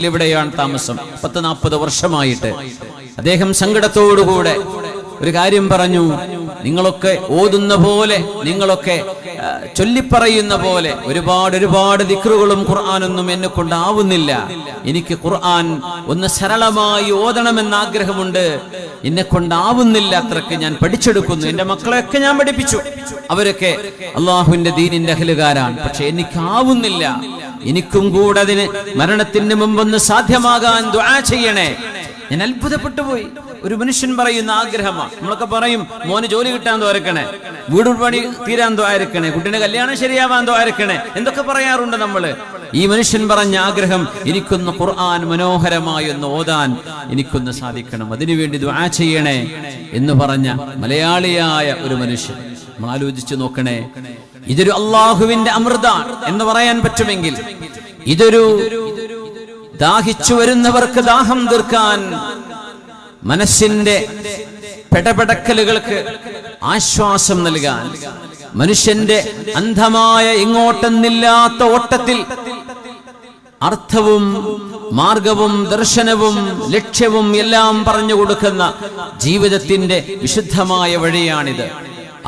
ഇവിടെയാണ് താമസം. 10-40 വർഷമായിട്ട് അദ്ദേഹം സങ്കടത്തോടുകൂടെ ഒരു കാര്യം പറഞ്ഞു. നിങ്ങളൊക്കെ ഓതുന്ന പോലെ, നിങ്ങളൊക്കെ ചൊല്ലിപ്പറയുന്ന പോലെ ഒരുപാട് ദിക്റുകളും ഖുർആനൊന്നും എന്നെ കൊണ്ടാവുന്നില്ല. എനിക്ക് ഖുർആൻ ഒന്ന് സരളമായി ഓതണമെന്ന് ആഗ്രഹമുണ്ട്. എന്നെ കൊണ്ടാവുന്നില്ല അത്രക്ക്. ഞാൻ പഠിച്ചെടുക്കുന്നു. എന്റെ മക്കളെയൊക്കെ ഞാൻ പഠിപ്പിച്ചു. അവരൊക്കെ അള്ളാഹുവിന്റെ ദീനിന്റെ അഹ്ലുകാരാണ്. പക്ഷെ എനിക്കാവുന്നില്ല. എനിക്കും കൂടെ അതിന് മരണത്തിന് മുമ്പൊന്ന് സാധ്യമാകാൻ ദുആ ചെയ്യണേ. ഞാൻ അത്ഭുതപ്പെട്ടു പോയി. ഒരു മനുഷ്യൻ പറയുന്ന ആഗ്രഹമാണ്. നമ്മളൊക്കെ പറയും, മോന് ജോലി കിട്ടാൻ ദ്വാരക്കണേ, വീട് പണി തീരാൻ ദ്വാരക്കണേ, കുട്ടീന്റെ കല്യാണം ശരിയാവാൻ ദ്വാരക്കണേ, എന്തൊക്കെ പറയാറുണ്ട് നമ്മള്. ഈ മനുഷ്യൻ പറഞ്ഞ ആഗ്രഹം, എനിക്കൊന്ന് ഖുർആൻ മനോഹരമായി ഒന്ന് ഓതാൻ എനിക്കൊന്ന് സാധിക്കണം, അതിനുവേണ്ടി ദുആ ചെയ്യണേ എന്ന് പറഞ്ഞ മലയാളിയായ ഒരു മനുഷ്യൻ. നമ്മൾ ആലോചിച്ചു നോക്കണേ. ഇതൊരു അള്ളാഹുവിന്റെ അമൃതാണ് എന്ന് പറയാൻ പറ്റുമെങ്കിൽ, ഇതൊരു ദാഹിച്ചു വരുന്നവർക്ക് ദാഹം തീർക്കാൻ, മനസ്സിന്റെ പെടപെടക്കലുകൾക്ക് ആശ്വാസം നൽകാൻ, മനുഷ്യന്റെ അന്ധമായ ഇങ്ങോട്ടെന്നില്ലാത്ത ഓട്ടത്തിൽ അർത്ഥവും മാർഗവും ദർശനവും ലക്ഷ്യവും എല്ലാം പറഞ്ഞു കൊടുക്കുന്ന ജീവിതത്തിന്റെ വിശുദ്ധമായ വഴിയാണിത്.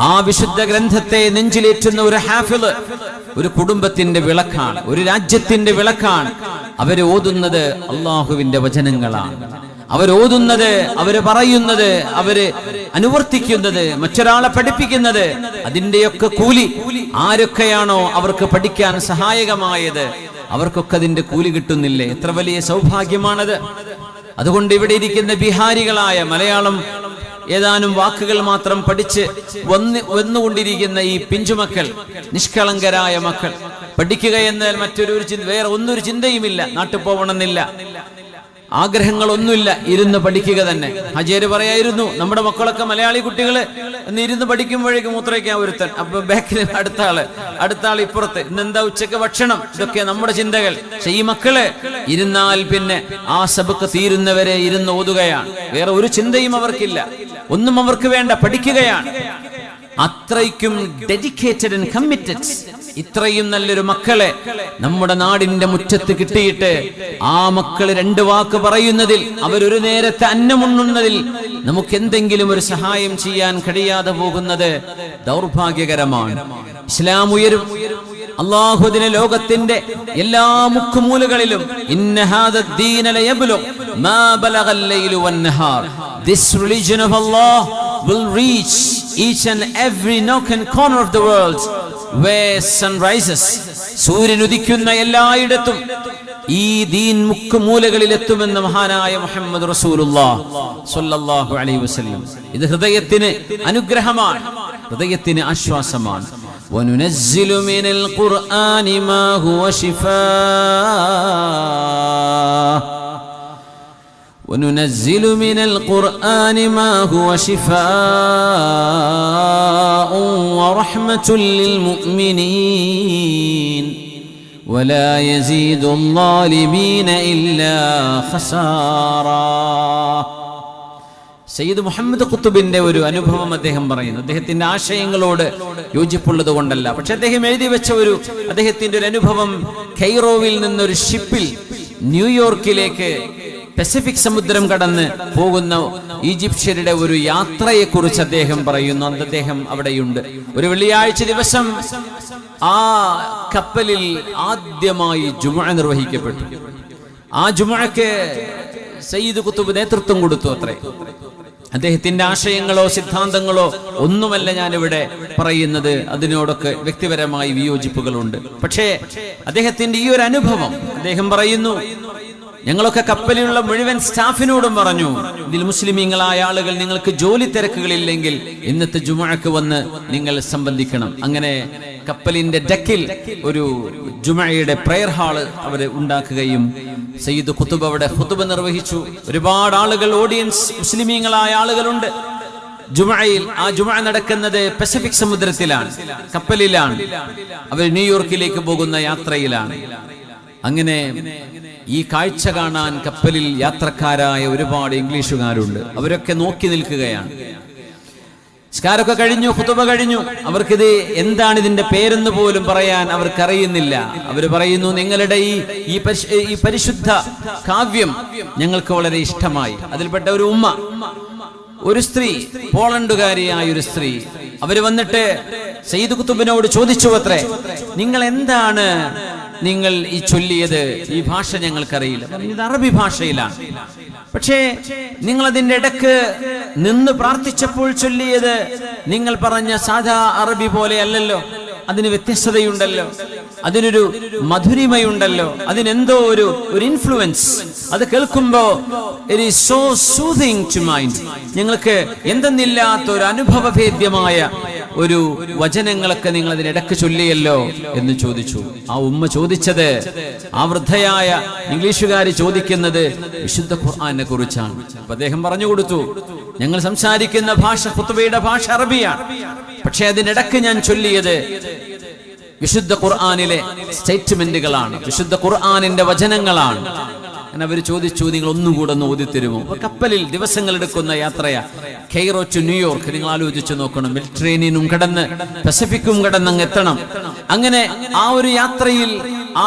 ആ വിശുദ്ധ ഗ്രന്ഥത്തെ നെഞ്ചിലേറ്റുന്ന ഒരു ഹാഫിള് ഒരു കുടുംബത്തിന്റെ വിളക്കാണ്, ഒരു രാജ്യത്തിന്റെ വിളക്കാണ്. അവര് ഓതുന്നത് അള്ളാഹുവിന്റെ വചനങ്ങളാണ്. അവരോതുന്നത്, അവര് പറയുന്നത്, അവര് അനുവർത്തിക്കുന്നത്, മറ്റൊരാളെ പഠിപ്പിക്കുന്നത്, അതിന്റെയൊക്കെ കൂലി ആരൊക്കെയാണോ അവർക്ക് പഠിക്കാൻ സഹായകമായത് അവർക്കൊക്കെ അതിന്റെ കൂലി കിട്ടുന്നില്ലേ? എത്ര വലിയ സൗഭാഗ്യമാണത്. അതുകൊണ്ട് ഇവിടെ ഇരിക്കുന്ന ബിഹാരികളായ, മലയാളം ഏതാനും വാക്കുകൾ മാത്രം പഠിച്ച് വന്നുകൊണ്ടിരിക്കുന്ന ഈ പിഞ്ചുമക്കൾ, നിഷ്കളങ്കരായ മക്കൾ, പഠിക്കുക എന്നാൽ വേറെ ഒന്നൊരു ചിന്തയുമില്ല. നാട്ടിൽ പോകണമെന്നില്ല, ആഗ്രഹങ്ങളൊന്നുമില്ല, ഇരുന്ന് പഠിക്കുക തന്നെ. ഹജേര് പറയായിരുന്നു, നമ്മുടെ മക്കളൊക്കെ മലയാളി കുട്ടികള് ഇരുന്ന് പഠിക്കുമ്പോഴേക്കും മൂത്രയ്ക്കാൻ ഒരുത്തൻ, അപ്പൊ ബാക്കിൽ അടുത്ത ആൾ ഇപ്പുറത്ത്, ഇന്നെന്താ ഉച്ചക്ക് ഭക്ഷണം, ഇതൊക്കെ നമ്മുടെ ചിന്തകൾ. പക്ഷെ ഈ മക്കള് ഇരുന്നാൽ പിന്നെ ആ സബക്ക് തീരുന്നവരെ ഇരുന്ന് ഓതുകയാണ്. വേറെ ഒരു ചിന്തയും അവർക്കില്ല, ഒന്നും അവർക്ക് വേണ്ട, പഠിക്കുകയാണ്. അത്രയ്ക്കും ഡെഡിക്കേറ്റഡ് ആൻഡ് കമ്മിറ്റഡ്. ഇത്രയും നല്ലൊരു മക്കളെ നമ്മുടെ നാടിന്റെ മുറ്റത്ത് കിട്ടിയിട്ട് ആ മക്കള് 2 വാക്ക് പറയുന്നതിൽ, അവരൊരു നേരത്തെ അന്നമുണ്ണുന്നതിൽ നമുക്ക് എന്തെങ്കിലും ഒരു സഹായം ചെയ്യാൻ കഴിയാതെ പോകുന്നത് ദൗർഭാഗ്യകരമാണ്. ഇസ്ലാം ഉയരും. അല്ലാഹു അതിനെ ലോകത്തിന്റെ എല്ലാ മുക്കുമൂലകളിലും, ഇന്ന ഹാദ ദീന ലയബ്ലുഗ് മാ ബലഗൽ ലൈലു വന്നഹാർ, this religion of Allah will reach each and every nook and corner of the world where sun rises. സൂര്യൻ ഉദിക്കുന്ന എല്ലായിടത്തും ഈ ദീൻ മുക്കുമൂലകളിൽ എത്തുമെന്ന് മഹാനായ മുഹമ്മദ് റസൂലുള്ളാഹ് സ്വല്ലല്ലാഹു അലൈഹി വസല്ലം. ഇത് ഹൃദയത്തിന് അനുഗ്രഹമാണ്, ഹൃദയത്തിന് ആശ്വാസമാണ്. വനുനസ്സിലു മിനൽ ഖുർആനി മാ ഹുവ ശിഫാ وننزل من القرآن ما هو شفاء ورحمة للمؤمنين ولا يزيد الظالمين إلا خسارا. സയ്യിദ് മുഹമ്മദ് ഖുത്തുബിന്റെ ഒരു അനുഭവം അദ്ദേഹം പറയുന്നു. അദ്ദേഹത്തിന്റെ ആശയങ്ങളോട് യോജിപ്പുള്ളത് കൊണ്ടല്ല, പക്ഷെ അദ്ദേഹം എഴുതി വെച്ച അദ്ദേഹത്തിന്റെ ഒരു അനുഭവം, കൈറോവിൽ നിന്നൊരു ഷിപ്പിൽ ന്യൂയോർക്കിലേക്ക് പസഫിക് സമുദ്രം കടന്ന് പോകുന്ന ഈജിപ്ഷ്യരുടെ ഒരു യാത്രയെ കുറിച്ച് അദ്ദേഹം പറയുന്നു. അന്ന് അദ്ദേഹം അവിടെയുണ്ട്. ഒരു വെള്ളിയാഴ്ച ദിവസം ആ കപ്പലിൽ ആദ്യമായി ജുമുഅ നിർവഹിക്കപ്പെട്ടു. ആ ജുമുഅക്ക് സയ്യിദ് ഖുതുബ് നേതൃത്വം കൊടുത്തു അത്രേ. അദ്ദേഹത്തിന്റെ ആശയങ്ങളോ സിദ്ധാന്തങ്ങളോ ഒന്നുമല്ല ഞാനിവിടെ പറയുന്നത്, അതിനോടൊക്കെ വ്യക്തിപരമായി വിയോജിപ്പുകളുണ്ട്. പക്ഷേ അദ്ദേഹത്തിന്റെ ഈ ഒരു അനുഭവം അദ്ദേഹം പറയുന്നു, ഞങ്ങളൊക്കെ കപ്പലിലുള്ള മുഴുവൻ സ്റ്റാഫിനോടും പറഞ്ഞു, ഇതിൽ മുസ്ലിമീങ്ങളായ ആളുകൾ, നിങ്ങൾക്ക് ജോലി തിരക്കുകളില്ലെങ്കിൽ ഇന്നത്തെ ജുമുഅക്ക് വന്ന് നിങ്ങൾ സംബന്ധിക്കണം. അങ്ങനെ കപ്പലിന്റെ ഡെക്കിൽ ഒരു ജുമുഅയുടെ പ്രയർ ഹാള് അവർ ഉണ്ടാക്കുകയും സയ്യിദ് ഖുതുബ് അവിടെ ഖുതുബ നിർവഹിച്ചു. ഒരുപാട് ആളുകൾ, ഓഡിയൻസ് മുസ്ലിമീങ്ങളായ ആളുകളുണ്ട് ജുമുഅയിൽ. ആ ജുമുഅ നടക്കുന്നത് പസഫിക് സമുദ്രത്തിലാണ്, കപ്പലിലാണ്. അവർ ന്യൂയോർക്കിലേക്ക് പോകുന്ന യാത്രയിലാണ്. അങ്ങനെ ഈ കാഴ്ച കാണാൻ കപ്പലിൽ യാത്രക്കാരായ ഒരുപാട് ഇംഗ്ലീഷുകാരുണ്ട്. അവരൊക്കെ നോക്കി നിൽക്കുകയാണ്. നിസ്കാരമൊക്കെ കഴിഞ്ഞു, ഖുതുബ കഴിഞ്ഞു. അവർക്കിത് എന്താണ് ഇതിന്റെ പേരെന്ന് പോലും പറയാൻ അവർക്കറിയുന്നില്ല. അവർ പറയുന്നു, നിങ്ങളുടെ ഈ പരിശുദ്ധ കാവ്യം ഞങ്ങൾക്ക് വളരെ ഇഷ്ടമായി. അതിൽപ്പെട്ട ഒരു ഉമ്മ, ഒരു സ്ത്രീ, പോളണ്ടുകാരിയായ ഒരു സ്ത്രീ, അവര് വന്നിട്ട് സയ്യിദ് ഖുതുബിനോട് ചോദിച്ചു അത്രേ, നിങ്ങൾ എന്താണ് നിങ്ങൾ ഈ ചൊല്ലിയത്? ഈ ഭാഷ ഞങ്ങൾക്കറിയില്ല. ഇത് അറബി ഭാഷയിലാണ്. പക്ഷേ നിങ്ങൾ അതിൻ്റെ ഇടക്ക് നിന്ന് പ്രാർത്ഥിച്ചപ്പോൾ ചൊല്ലിയത് നിങ്ങൾ പറഞ്ഞ സാധാ അറബി പോലെ അല്ലല്ലോ. അതിന് വ്യത്യസ്തതയുണ്ടല്ലോ, അതിനൊരു മധുരിമയുണ്ടല്ലോ, അതിനെന്തോ ഒരു ഇൻഫ്ലുവൻസ്. അത് കേൾക്കുമ്പോ it is so soothing to mind. ഞങ്ങൾക്ക് എന്തെന്നില്ലാത്ത ഒരു അനുഭവഭേദ്യമായ ഒരു വചനങ്ങളൊക്കെ നിങ്ങൾ അതിനിടക്ക് ചൊല്ലിയല്ലോ എന്ന് ചോദിച്ചു. ആ ഉമ്മ ചോദിച്ചത്, ആ വൃദ്ധയായ ഇംഗ്ലീഷുകാരി ചോദിക്കുന്നത് വിശുദ്ധ ഖുർആനെ കുറിച്ചാണ്. അപ്പൊ അദ്ദേഹം പറഞ്ഞു കൊടുത്തു, ഞങ്ങൾ സംസാരിക്കുന്ന ഭാഷ, ഖുതുബയുടെ ഭാഷ അറബിയാണ്. പക്ഷെ അതിനിടക്ക് ഞാൻ ചൊല്ലിയത് വിശുദ്ധ ഖുർആനിലെ സ്റ്റേറ്റ്മെന്റുകളാണ്, വിശുദ്ധ ഖുർആനിന്റെ വചനങ്ങളാണ്. അങ്ങനെ അവർ ചോദിച്ചു, നിങ്ങൾ ഒന്നുകൂടെ ഒന്ന് ഓതിത്തരുമോ? കപ്പലിൽ ദിവസങ്ങൾ എടുക്കുന്ന യാത്രയാ, കെയ്റോ ടു ന്യൂയോർക്ക്. നിങ്ങൾ ആലോചിച്ചു നോക്കണം, മെഡിറ്ററേനിയനും കടന്ന് പസഫിക്കും കടന്ന് അങ്ങ് എത്തണം. അങ്ങനെ ആ ഒരു യാത്രയിൽ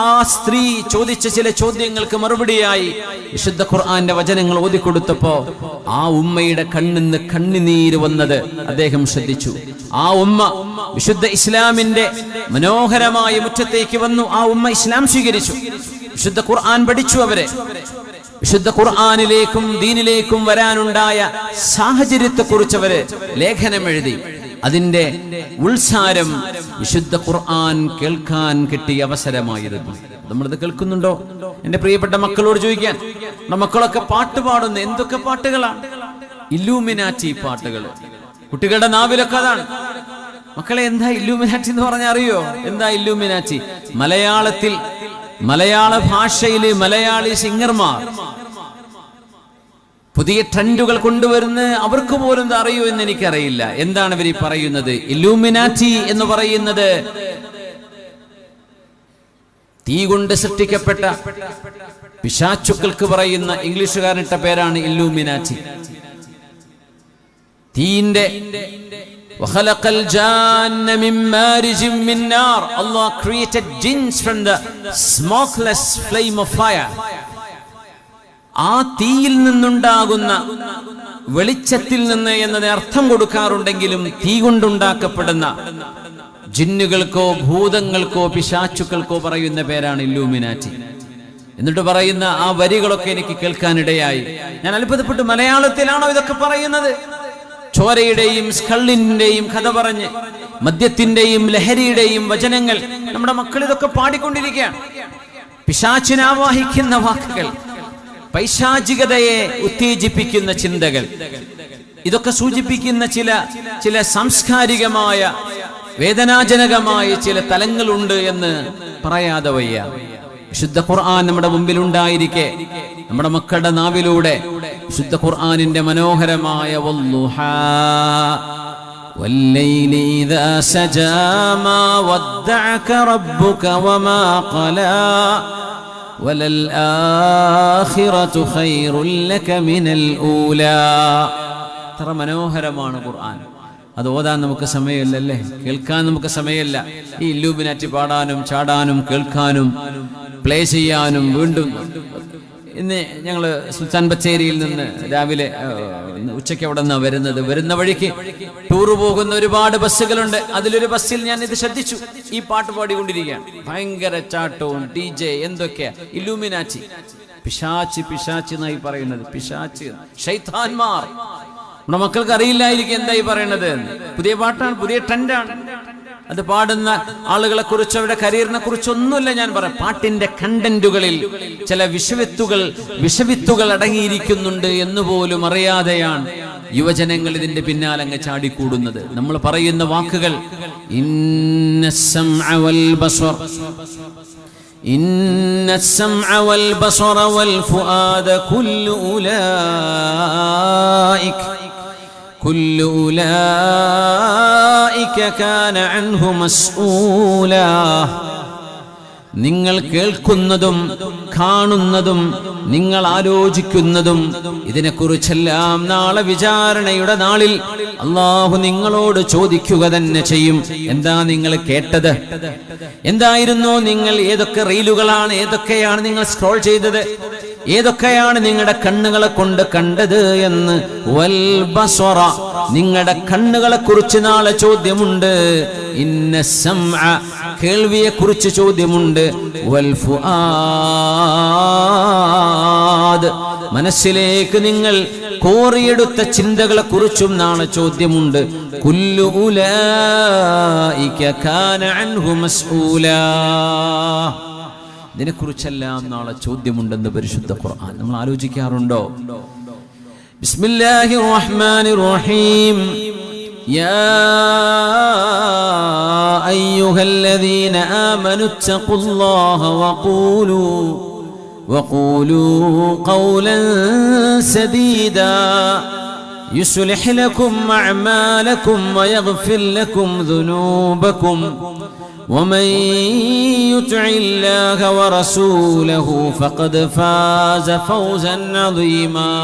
ആ സ്ത്രീ ചോദിച്ച ചില ചോദ്യങ്ങൾക്ക് മറുപടിയായി വിശുദ്ധ ഖുർആന്റെ വചനങ്ങൾ ഓതിക്കൊടുത്തപ്പോ ആ ഉമ്മയുടെ കണ്ണിന്ന് കണ്ണുനീര് വന്നത് അദ്ദേഹം ശ്രദ്ധിച്ചു. ആ ഉമ്മ വിശുദ്ധ ഇസ്ലാമിന്റെ മനോഹരമായ മുറ്റത്തേക്ക് വന്നു. ആ ഉമ്മ ഇസ്ലാം സ്വീകരിച്ചു, വിശുദ്ധ ഖുർആൻ പഠിച്ചു. അവരെ വിശുദ്ധ ഖുർആനിലേക്കും ദീനിലേക്കും വരാനുണ്ടായ സാഹചര്യത്തെക്കുറിച്ച് അവര് ലേഖനം എഴുതി. അതിന്റെ ഉൾസാരം വിശുദ്ധ ഖുർആൻ കേൾക്കാൻ കിട്ടിയ അവസരമായിരുന്നു. നമ്മളിത് കേൾക്കുന്നുണ്ടോ? എന്റെ പ്രിയപ്പെട്ട മക്കളോട് ചോദിക്കാൻ, നമ്മുടെ മക്കളൊക്കെ പാട്ട് പാടുന്നു. എന്തൊക്കെ പാട്ടുകളാണ്! ഇല്ലൂമിനാറ്റി പാട്ടുകൾ. കുട്ടികളുടെ നാവിലൊക്കെ അതാണ്. മക്കളെ, എന്താ ഇല്ലൂമിനാറ്റി എന്ന് പറഞ്ഞാൽ അറിയോ? എന്താ ഇല്ലൂമിനാറ്റി? മലയാള ഭാഷയില് മലയാളി സിംഗർമാർ പുതിയ ട്രെൻഡുകൾ കൊണ്ടുവരുന്ന അവർക്ക് പോലും അറിയോ എന്ന് എനിക്കറിയില്ല. എന്താണ് ഇവർ പറയുന്നത്? ഇല്ലൂമിനാറ്റി എന്ന് പറയുന്നത് തീ കൊണ്ട് സൃഷ്ടിക്കപ്പെട്ട പിശാചുക്കൾക്ക് പറയുന്ന ഇംഗ്ലീഷുകാരനിട്ട പേരാണ് Illuminati. തീന്റെ وخلق الجان من مارج من نار. Allah created jinns from the smokeless flame of fire. ആ തീയിൽ നിന്നുണ്ടാകുന്ന വെളിച്ചത്തിൽ നിന്ന് എന്നതിന് അർത്ഥം കൊടുക്കാറുണ്ടെങ്കിലും തീ കൊണ്ടുണ്ടാക്കപ്പെടുന്ന ജിന്നുകൾക്കോ ഭൂതങ്ങൾക്കോ പിശാചുക്കൾക്കോ പറയുന്ന പേരാണ് ഇല്ലൂമിനാറ്റി. എന്നിട്ട് പറയുന്ന ആ വരികളൊക്കെ എനിക്ക് കേൾക്കാനിടയായി. ഞാൻ അത്ഭുതപ്പെട്ടു, മലയാളത്തിലാണോ ഇതൊക്കെ പറയുന്നത്? ചോരയുടെയും സ്കള്ളിന്റെയും കഥ പറഞ്ഞ്, മദ്യത്തിന്റെയും ലഹരിയുടെയും വചനങ്ങൾ നമ്മുടെ മക്കൾ ഇതൊക്കെ പാടിക്കൊണ്ടിരിക്കുകയാണ്. പിശാചിനെ ആവാഹിക്കുന്ന വാക്കുകൾ, പൈശാചികതയെ ഉത്തേജിപ്പിക്കുന്ന ചിന്തകൾ, ഇതൊക്കെ സൂചിപ്പിക്കുന്ന ചില സാംസ്കാരികമായ വേദനാജനകമായ ചില തലങ്ങളുണ്ട് എന്ന് പറയാതെ വയ്യ. വിശുദ്ധ ഖുർആൻ നമ്മുടെ മുമ്പിൽ ഉണ്ടായിരിക്കെ നമ്മുടെ മക്കളുടെ നാവിലൂടെ വിശുദ്ധ ഖുർആനിന്റെ മനോഹരമായ വല്ലുഹാ വല്ലൈലി ഇദാ സജാ മാ വദ്ദഅക റബ്ബുക വമാ ഖലാ വലൽ ആഖിറതു ഖൈറുൽ ലക മിനൽ ഊലാ. എത്ര മനോഹരമാണ് ഖുർആൻ. അത് ഓതാൻ നമുക്ക് സമയമില്ലല്ലേ, കേൾക്കാൻ നമുക്ക് സമയമില്ല. ഈ ഇല്ലൂമിനാറ്റി പാടാനും ചാടാനും കേൾക്കാനും പ്ലേ ചെയ്യാനും. വീണ്ടും ഇന്ന് ഞങ്ങൾ സുൽത്താൻ ബത്തേരിയിൽ നിന്ന് രാവിലെ ഉച്ചയ്ക്ക് അവിടെ നിന്നാണ് വരുന്ന വഴിക്ക് ടൂറ് പോകുന്ന ഒരുപാട് ബസ്സുകളുണ്ട്. അതിലൊരു ബസ്സിൽ ഞാൻ ഇത് ശ്രദ്ധിച്ചു, ഈ പാട്ട് പാടിക്കൊണ്ടിരിക്കുകയാണ്. ഭയങ്കര ചാട്ടവും DJ എന്തൊക്കെയാ. ഇല്ലൂമിനാറ്റി, പിശാച്ച് എന്നായി പറയുന്നത്. പിശാച്ച്, ശൈത്താന്മാർ. നമ്മുടെ മക്കൾക്ക് അറിയില്ലായിരിക്കും എന്തായി പറയുന്നത്. പുതിയ പാട്ടാണ്, പുതിയ ട്രെൻഡാണ്. അത് പാടുന്ന ആളുകളെ കുറിച്ച്, അവരുടെ കരിയറിനെ കുറിച്ചൊന്നുമില്ല ഞാൻ പറയാം. പാട്ടിന്റെ കണ്ടന്റുകളിൽ ചില വിഷവിത്തുകൾ അടങ്ങിയിരിക്കുന്നുണ്ട് എന്നുപോലും അറിയാതെയാണ് യുവജനങ്ങൾ ഇതിന്റെ പിന്നാലെ അങ്ങ് ചാടിക്കൂടുന്നത്. നമ്മൾ പറയുന്ന വാക്കുകൾ ഇന്ന السمع والبصر والفؤاد كل أولئك كان عنه مسؤولا. നിങ്ങൾ കേൾക്കുന്നതും കാണുന്നതും നിങ്ങൾ ആലോചിക്കുന്നതും ഇതിനെക്കുറിച്ചെല്ലാം നാളെ വിചാരണയുടെ നാളിൽ അല്ലാഹു നിങ്ങളോട് ചോദിക്കുക തന്നെ ചെയ്യും. എന്താ നിങ്ങൾ കേട്ടത്? എന്തായിരുന്നു നിങ്ങൾ? ഏതൊക്കെ റീലുകളാണ്, ഏതൊക്കെയാണ് നിങ്ങൾ സ്ക്രോൾ ചെയ്തത്? ഏതൊക്കെയാണ് നിങ്ങളുടെ കണ്ണുകളെ കൊണ്ട് കണ്ടത് എന്ന്. വൽ ബസ്വറ, നിങ്ങളുടെ കണ്ണുകളെ കുറിച്ച് നാളെ ചോദ്യമുണ്ട്. ഇന്ന സംഅ, കേൾവിയെ കുറിച്ച് ചോദ്യമുണ്ട്. വൽ ഫുആദ്, മനസ്സിലേക്ക് നിങ്ങൾ കോറിയെടുത്ത ചിന്തകളെ കുറിച്ചും നാളെ ചോദ്യമുണ്ട്. കുല്ലു ഉലൈക കാന അൻഹു മസ്ഊലാ, ഇതിനെക്കുറിച്ചെല്ലാം നാളെ ചോദ്യമുണ്ടെന്ന് പരിശുദ്ധ ഖുർആൻ. നമ്മൾ ആലോചിക്കാറുണ്ടോ? ബിസ്മില്ലാഹിർ റഹ്മാനിർ റഹീം. യാ അയ്യുഹല്ലദീന ആമനു തഖുല്ലാഹ വഖൂലൂ ഖൗലൻ സദീദാ യുസ്ലിഹ് ലക്കും അഅമാലക്കും വയഗ്ഫിർ ലക്കും ദുനൂബക്കും ومن يطع الله ورسوله فقد فاز فوزا عظيما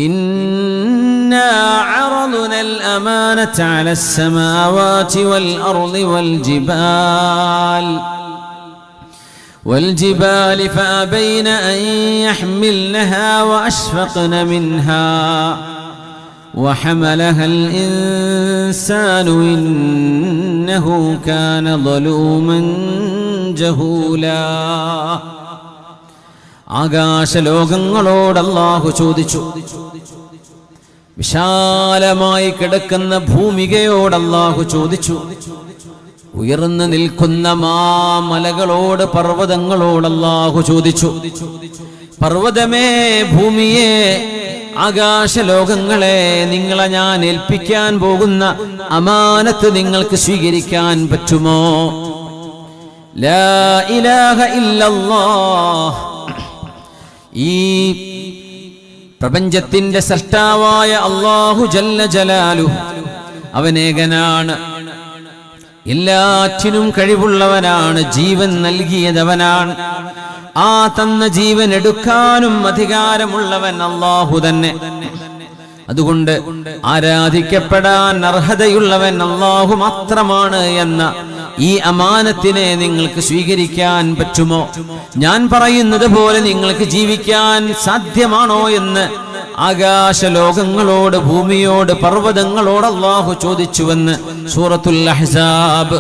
إنا عرضنا الأمانة على السماوات والأرض والجبال فأبين أن يحملنها وأشفقن منها وحملها الإنسان إنه كان ظلوما جهولا. ആകാശലോകങ്ങളോട് അല്ലാഹു ചോദിച്ചു. വിശാലമായി കിടക്കുന്ന ഭൂമികയോട് അല്ലാഹു ചോദിച്ചു. ഉയർന്നു നിൽക്കുന്ന മാമലകളോട്, പർവ്വതങ്ങളോട് അല്ലാഹു ചോദിച്ചു. പർവ്വതമേ, ഭൂമിയെ, ആകാശലോകങ്ങളെ, നിങ്ങളെ ഞാൻ ഏൽപ്പിക്കാൻ പോകുന്ന അമാനത്ത് നിങ്ങൾക്ക് സ്വീകരിക്കാൻ പറ്റുമോ? ലാ ഇലാഹ ഇല്ലല്ലാഹ്, ഈ പ്രപഞ്ചത്തിന്റെ സൃഷ്ടാവായ അല്ലാഹു ജല്ല ജലാലുഹു, അവനേകനാണ്, എല്ലാറ്റിനും കഴിവുള്ളവനാണ്, ജീവൻ നൽകിയതവനാണ്. ആ തന്ന ജീവൻ എടുക്കാനും അധികാരമുള്ളവൻ അല്ലാഹു തന്നെ. അതുകൊണ്ട് ആരാധിക്കപ്പെടാൻ അർഹതയുള്ളവൻ അല്ലാഹു മാത്രമാണ് എന്ന ഈ അമാനത്തിനെ നിങ്ങൾക്ക് സ്വീകരിക്കാൻ പറ്റുമോ? ഞാൻ പറയുന്നത് പോലെ നിങ്ങൾക്ക് ജീവിക്കാൻ സാധ്യമാണോ എന്ന് ആകാശലോകങ്ങളോട്, ഭൂമിയോട്, പർവ്വതങ്ങളോട് അല്ലാഹു ചോദിച്ചുവെന്ന് സൂറത്തുൽ അഹ്സാബ്.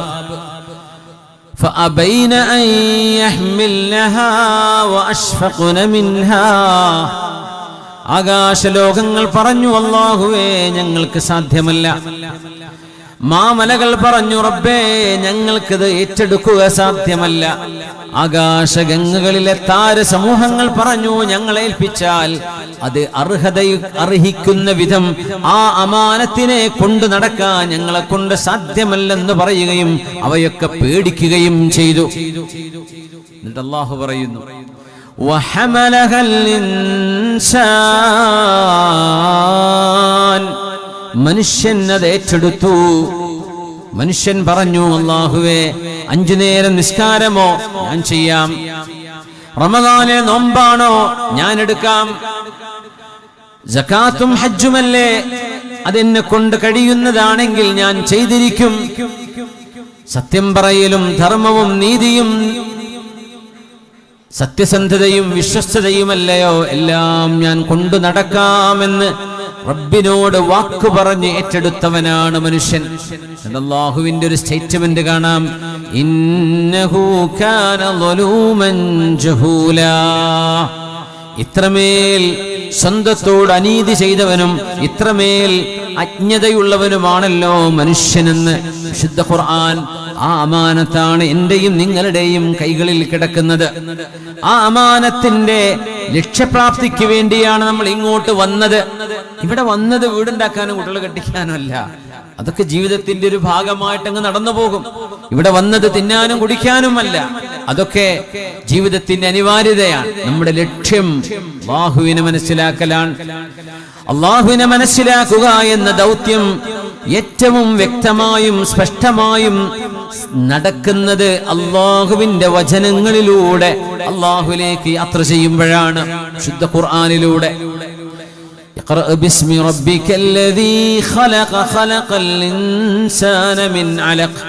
فأبين أن يحملنها وأشفقن منها, ആകാശലോകങ്ങൾ പറഞ്ഞു അല്ലാഹുവേ ഞങ്ങൾക്ക് സാധ്യമല്ല. മാമലകൾ പറഞ്ഞു റബ്ബേ ഞങ്ങൾക്കിത് ഏറ്റെടുക്കുക സാധ്യമല്ല. ആകാശഗംഗകളിലെ താരസമൂഹങ്ങൾ പറഞ്ഞു ഞങ്ങളെ ഏൽപ്പിച്ചാൽ അത് അർഹിക്കുന്ന വിധം ആ അമാനത്തിനെ കൊണ്ടു നടക്കാൻ ഞങ്ങളെ കൊണ്ട് സാധ്യമല്ലെന്ന് പറയുകയും അവയൊക്കെ പേടിക്കുകയും ചെയ്തു. എന്നിട്ട് അല്ലാഹു പറയുന്നു, വഹമലഹൽ ഇൻസാൻ, മനുഷ്യൻ അത് ഏറ്റെടുത്തു. മനുഷ്യൻ പറഞ്ഞു അല്ലാഹുവേ 5 നേരം നിസ്കാരമോ ഞാൻ ചെയ്യാം, റമദാനിലെ നോമ്പാണോ ഞാൻ എടുക്കാം, സകാത്തും ഹജ്ജുമല്ലേ അതെന്നെ കൊണ്ട് കഴിയുന്നതാണെങ്കിൽ ഞാൻ ചെയ്തിരിക്കും, സത്യം പറയലും ധർമ്മവും നീതിയും സത്യസന്ധതയും വിശ്വസ്തതയുമല്ലയോ എല്ലാം ഞാൻ കൊണ്ടു നടക്കാമെന്ന് റബ്ബിനോട് വാക്ക് പറഞ്ഞ് ഏറ്റെടുത്തവനാണ് മനുഷ്യൻ. അല്ലാഹുവിന്റെ ഒരു സ്റ്റേറ്റ്മെന്റ് കാണാം, ഇന്നഹു കാന ളലൂമൻ ജഹൂലാ. ഇത്രമേൽ സ്വന്തത്തോട് അനീതി ചെയ്തവനും ഇത്രമേൽ അജ്ഞതയുള്ളവനുമാണല്ലോ മനുഷ്യനെന്ന് വിശുദ്ധ ഖുർആൻ. ആ അമാനത്താണ് എന്റെയും നിങ്ങളുടെയും കൈകളിൽ കിടക്കുന്നത്. ആ അമാനത്തിന്റെ ലക്ഷ്യപ്രാപ്തിക്ക് വേണ്ടിയാണ് നമ്മൾ ഇങ്ങോട്ട് വന്നത്. ഇവിടെ വന്നത് വീടുണ്ടാക്കാനും കുട്ടികളെ കെട്ടിക്കാനും അല്ല. അതൊക്കെ ജീവിതത്തിന്റെ ഒരു ഭാഗമായിട്ട് അങ്ങ് നടന്നു പോകും. ഇവിടെ വന്നത് തിന്നാനും കുടിക്കാനുമല്ല. അതൊക്കെ ജീവിതത്തിന്റെ അനിവാര്യതയാണ്. നമ്മുടെ ലക്ഷ്യം അല്ലാഹുവിനെ മനസ്സിലാക്കലാണ്. അല്ലാഹുവിനെ മനസ്സിലാക്കുക എന്ന ദൗത്യം ഏറ്റവും വ്യക്തമായും സ്പഷ്ടമായും നടക്കുന്നത് അല്ലാഹുവിന്റെ വചനങ്ങളിലൂടെ അല്ലാഹുവിലേക്ക് യാത്ര ചെയ്യുമ്പോഴാണ്. ശുദ്ധ ഖുർആനിലൂടെ ഇഖ്റ ബിസ്മി റബ്ബിക്കല്ലദീ ഖലഖ ഖലഖൽ ഇൻസാന മിൻ അലഖ്.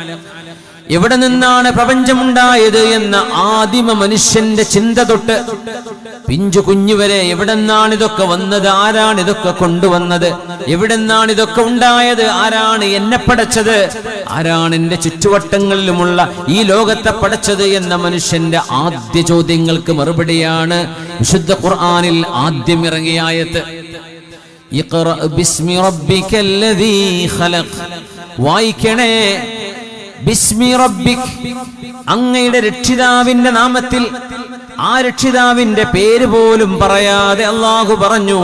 എവിടെ നിന്നാണ് പ്രപഞ്ചമുണ്ടായത് എന്ന ആദിമ മനുഷ്യന്റെ ചിന്ത തൊട്ട് പിഞ്ചു കുഞ്ഞു വരെ എവിടെ നിന്നാണ് ഇതൊക്കെ വന്നത്, ആരാണ് ഇതൊക്കെ കൊണ്ടുവന്നത്, എവിടെ നിന്നാണ് ഇതൊക്കെ ഉണ്ടായത്, ആരാണ് എന്നെ പടച്ചത്, ആരാണ് എന്റെ ചുറ്റുവട്ടങ്ങളിലുമുള്ള ഈ ലോകത്തെ പടച്ചത് എന്ന മനുഷ്യന്റെ ആദ്യ ചോദ്യങ്ങൾക്ക് മറുപടിയാണ് വിശുദ്ധ ഖുർആനിൽ ആദ്യം ഇറങ്ങിയ ആയത്ത്. ഇഖ്റ ബിസ്മി റബ്ബിക്കല്ലദീ ഖലഖ്. വായിക്കണേ ബിസ്മി റബ്ബിക്, അങ്ങയുടെ രക്ഷിതാവിന്റെ നാമത്തിൽ. ആ രക്ഷിതാവിന്റെ പേര് പോലും പറയാതെ അല്ലാഹു പറഞ്ഞു,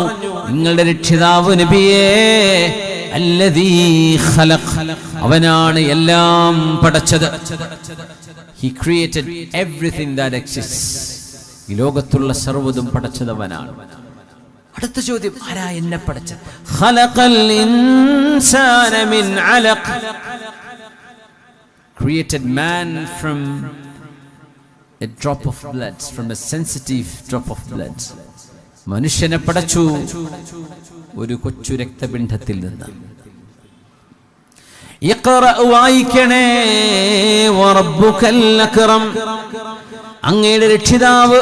നിങ്ങളുടെ രക്ഷിതാവ് നബിയേ അല്ലദീ ഖലഖ്, അവനാണ് എല്ലാം പടച്ചത്. He created everything that exists. ഈ ലോകത്തുള്ള സർവ്വതും പടച്ചതവനാണ്. അടുത്ത ചോദ്യം, ആരാ എന്നെ പടച്ചത്? ഖലഖൽ ഇൻസാന മിൻ അലഖ്. Created man from a drop of blood, from a sensitive drop of blood. മനുഷ്യനെ പടച്ചു ഒരു കൊച്ചു രക്തപിണ്ഡത്തിൽ നിന്ന്. ഇഖ്റ, വായിക്കണേ, വറബ്ബുകൽ അക്രം, അങ്ങയുടെ രക്ഷിതാവ്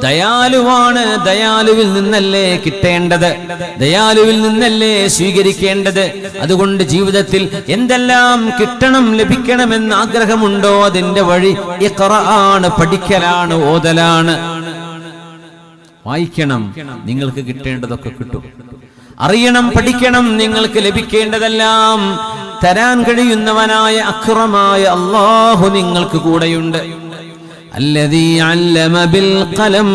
ദയാലുവാണ്. ദയാലുവിൽ നിന്നല്ലേ കിട്ടേണ്ടത്, ദയാലുവിൽ നിന്നല്ലേ സ്വീകരിക്കേണ്ടത്. അതുകൊണ്ട് ജീവിതത്തിൽ എന്തെല്ലാം കിട്ടണം, ലഭിക്കണമെന്ന് ആഗ്രഹമുണ്ടോ അതിന്റെ വഴി ഇഖ്റ ആണ്, പഠിക്കലാണ്, ഓതലാണ്. വായിക്കണം, നിങ്ങൾക്ക് കിട്ടേണ്ടതൊക്കെ കിട്ടും. അറിയണം, പഠിക്കണം, നിങ്ങൾക്ക് ലഭിക്കേണ്ടതെല്ലാം തരാൻ കഴിയുന്നവനായ അക്രമായ അല്ലാഹു നിങ്ങൾക്ക് കൂടെയുണ്ട്. അല്ലദീ അല്ലമ ബിൽ ഖലം,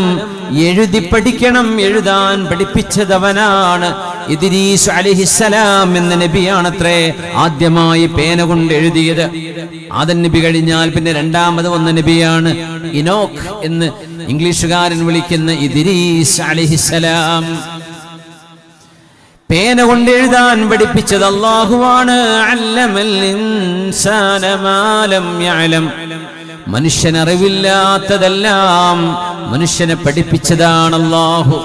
എഴുതി പഠിക്കണം, എഴുതാൻ പഠിപ്പിച്ചതവനാണ്. ഇദ്രീസ് അലൈഹിസ്സലാം എന്ന നബിയാണത്രേ ആദ്യമായി പേന കൊണ്ട് എഴുതിയത്. ആദം നബി കഴിഞ്ഞാൽ പിന്നെ രണ്ടാമത് വന്ന നബിയാണ് ഇനോക്ക് എന്ന് ഇംഗ്ലീഷുകാരൻ വിളിക്കുന്ന ഇദ്രീസ് അലൈഹിസ്സലാം. പേന കൊണ്ട് എഴുതാൻ പഠിപ്പിച്ചത് അല്ലാഹുവാണ്. അല്ലമൽ ഇൻസാന മാ ലം യഅലം, മനുഷ്യൻ അറിവില്ലാത്തതെല്ലാം മനുഷ്യനെ പഠിപ്പിച്ചതാണ് അല്ലാഹു.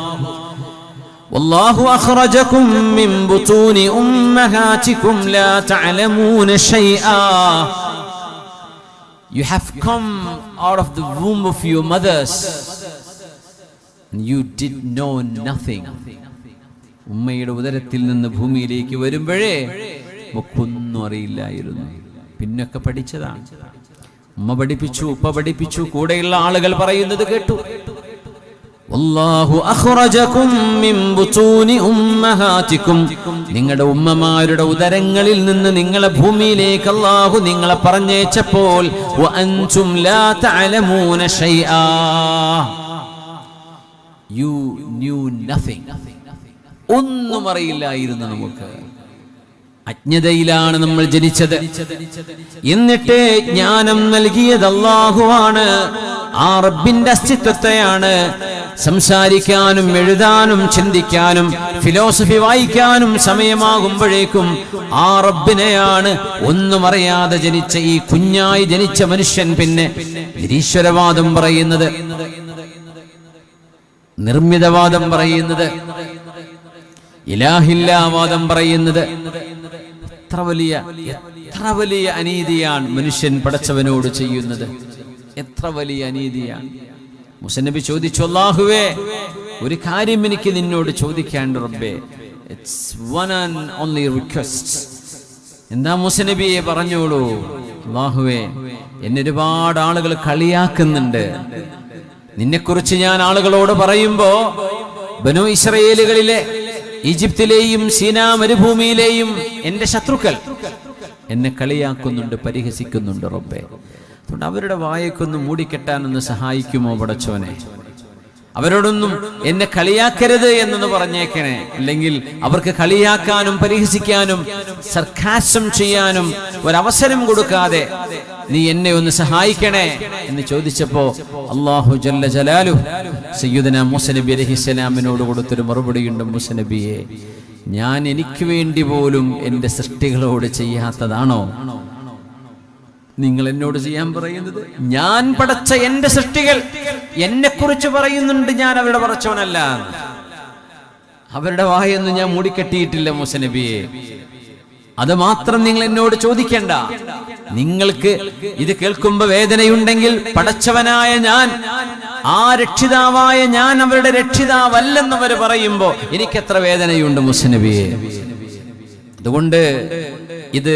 വല്ലാഹു അഖ്റജകും മിൻ ബുതൂനി ഉമ്മഹാതികും ലാ തഅലമൂന ശൈആ. You have come out of the womb of your mothers and you did know nothing. ഉമ്മയുടെ ഉദരത്തിൽ നിന്ന് ഭൂമിയിലേക്ക് വരുമ്പോഴേ നമുക്കൊന്നും അറിയില്ലായിരുന്നു. പിന്നൊക്കെ പഠിച്ചതാണ്. ഉമ്മ പഠിപ്പിച്ചു, ഉപ്പ പഠിപ്പിച്ചു, കൂടെയുള്ള ആളുകൾ പറയുന്നത് കേട്ടു. വല്ലാഹു അഖ്റജകും മിൻ ബുതൂനി ഉമ്മഹാതികും, നിങ്ങളുടെ ഉമ്മമാരുടെ ഉദരങ്ങളിൽ നിന്ന് നിങ്ങളെ ഭൂമിയിലേക്ക് അല്ലാഹു നിങ്ങളെ പറഞ്ഞേച്ചപ്പോൾ വഅൻതും ലാ തഅലമൂന ശൈആ, you knew nothing. ഒന്നും അറിയില്ലായിരുന്നു. നമുക്ക് അജ്ഞതയിലാണ് നമ്മൾ ജനിച്ചത്. എന്നിട്ട് ജ്ഞാനം നൽകിയത് അല്ലാഹുവാണ്. ആ റബ്ബിന്റെ അസ്തിത്വത്തെയാണ് സംസാരിക്കാനും എഴുതാനും ചിന്തിക്കാനും ഫിലോസഫി വായിക്കാനും സമയമാകുമ്പോഴേക്കും ആ റബ്ബിനെയാണ് ഒന്നും അറിയാതെ ജനിച്ച ഈ കുഞ്ഞായി ജനിച്ച മനുഷ്യൻ പിന്നെ നിരീശ്വരവാദം പറയുന്നത്, നിർമ്മിതവാദം പറയുന്നത്, ഇലാഹില്ലാവാദം പറയുന്നത്. എത്ര വലിയ അനീതിയാണ് മനുഷ്യൻ പടച്ചവനോട് ചെയ്യുന്നത്. എത്ര വലിയ അനീതിയാണ്. മൂസ നബി ചോദിച്ചു, അല്ലാഹുവേ ഒരു കാര്യം എനിക്ക് നിന്നോട് ചോദിക്കാണ്ട് റബ്ബേ, it's one and only request. എന്താ മൂസ നബിയെ, പറഞ്ഞോളൂ. അല്ലാഹുവേ എന്നെ ഒരുപാട് ആളുകൾ കളിയാക്കുന്നുണ്ട്. നിന്നെക്കുറിച്ച് ഞാൻ ആളുകളോട് പറയുമ്പോ ബനൂ ഇസ്രായേലുകളിലെ ഈജിപ്തിലെയും സീനാ മരുഭൂമിയിലെയും എന്റെ ശത്രുക്കൾ എന്നെ കളിയാക്കുന്നുണ്ട്, പരിഹസിക്കുന്നുണ്ട് റബ്ബേ. അതുകൊണ്ട് അവരുടെ വായക്കൊന്ന് മൂടിക്കെട്ടാനൊന്ന് സഹായിക്കുമോ പടച്ചോനെ? അവരോടൊന്നും എന്നെ കളിയാക്കരുത് എന്നൊന്ന് പറഞ്ഞേക്കണേ. അല്ലെങ്കിൽ അവർക്ക് കളിയാക്കാനും പരിഹസിക്കാനും സർക്കാസം ചെയ്യാനും ഒരവസരം കൊടുക്കാതെ നീ എന്നെ ഒന്ന് സഹായിക്കണേ എന്ന് ചോദിച്ചപ്പോ അല്ലാഹു ജല്ല ജലാലു സയ്യിദുനാ മൂസ നബി അലൈഹിസ്സലാമിനോട് കൊടുത്തൊരു മറുപടിയുണ്ട്. മൂസ നബിയെ, ഞാൻ എനിക്ക് വേണ്ടി പോലും എന്റെ സൃഷ്ടികളോട് ചെയ്യാത്തതാണോ? നിങ്ങൾ എന്നോട് ചെയ്യാൻ പറയുന്നത്? ഞാൻ പടച്ച എന്റെ സൃഷ്ടികൾ എന്നെ കുറിച്ച് പറയുന്നുണ്ട് ഞാൻ അവരുടെ പടച്ചവനല്ല. അവരുടെ വായൊന്നും ഞാൻ മൂടിക്കെട്ടിയിട്ടില്ല മൂസ നബിയെ. അത് മാത്രം നിങ്ങൾ എന്നോട് ചോദിക്കേണ്ട. നിങ്ങൾക്ക് ഇത് കേൾക്കുമ്പോ വേദനയുണ്ടെങ്കിൽ പടച്ചവനായ ഞാൻ, ആ രക്ഷിതാവായ ഞാൻ അവരുടെ രക്ഷിതാവല്ലെന്നവർ പറയുമ്പോ എനിക്കെത്ര വേദനയുണ്ട് മൂസ നബിയെ. അതുകൊണ്ട് ഇത്